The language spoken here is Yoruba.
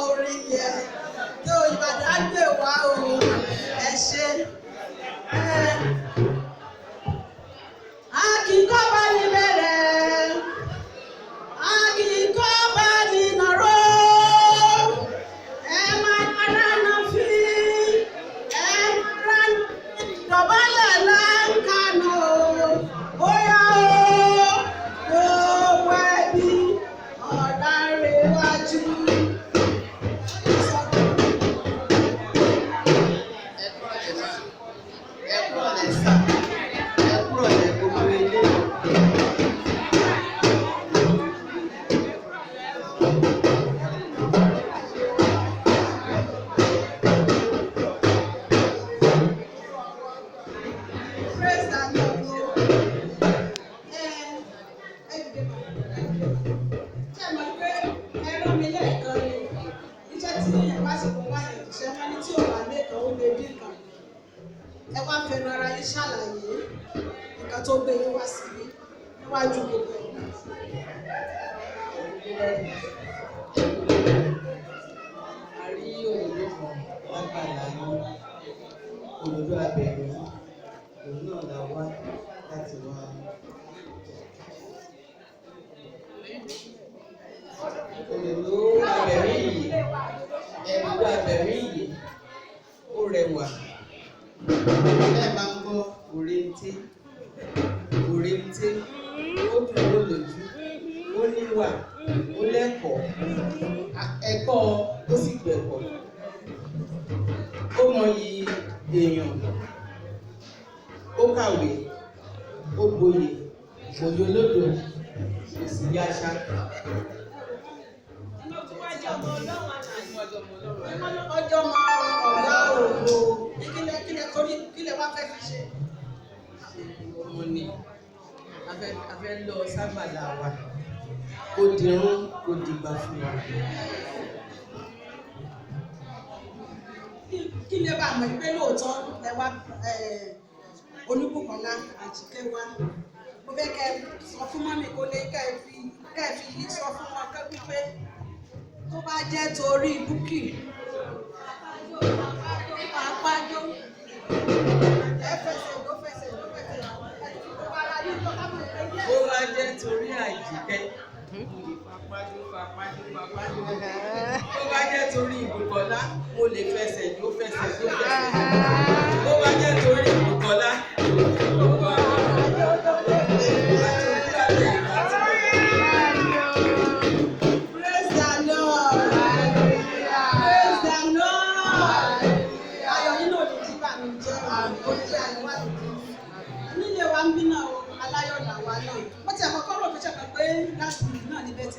orin yẹn tó Ìbàdàn gbé wá o ẹ ṣe. Akíkọ́ bá ní bẹ̀rẹ̀, akíkọ́ bá ní nàró, ẹ máa rárá náà fi, ẹ máa rárá dọ̀bálẹ̀ láǹkànà ó yá o, gbogbo ẹbí Ọ̀làǹrẹ̀wájú. Ẹ wá fẹnu ara yín ṣàlàyé nǹkan tó gbé yín wá síbí níwájú gbogbo ẹ̀. A rí òdòdó kan lágbàlá ní òdòdó abẹ̀rẹ̀ òun náà la wá láti wá. Òdòdó abẹ̀rẹ̀ yìí ó rẹwà. Bẹ́ẹ̀ máa ń gbọ́ òrèǹté, ó dùn ó lójú, ó níwà, ó lẹ́kọ̀ọ́, ẹ̀kọ́ ó sì gbẹ̀kọ́. Ó mọyì èèyàn, ó kàwé, ó gboyè, òye olódò, èsì yáṣá. Ọjọ́ máa ọ̀gá òwò kílẹ̀ wá fẹ́ fi ṣe. Ọmọ ni a fẹ́ lọ sábàlá wa, kò dìrún kò dìgbà fún wa. Kí lè bá mọ̀ pé lóòótọ́ ẹ wá Olúbùkọ́lá Àjíkẹ́ wá. Mo fẹ́ kẹ́ sọ fún mọ́mì kó lè kẹ́ fi sọ fún wọn kẹ́ wípé tó bá jẹ́ torí Búkì àpájọ ẹ fẹsẹ̀ ló fẹsẹ̀ ó wá jẹ́ torí Àjíkẹ́ ó wá jẹ́ torí Ìbùkọ́lá mo lè fẹsẹ̀ ló fẹsẹ̀ ó wá jẹ́ torí Ìbùkọ́lá. Nílé wa ń bí náà aláyọ̀ làwa náà. Wọ́n ti àkọ́kọ́ rò pé ṣàkà pé láti náà níbẹ̀ tí.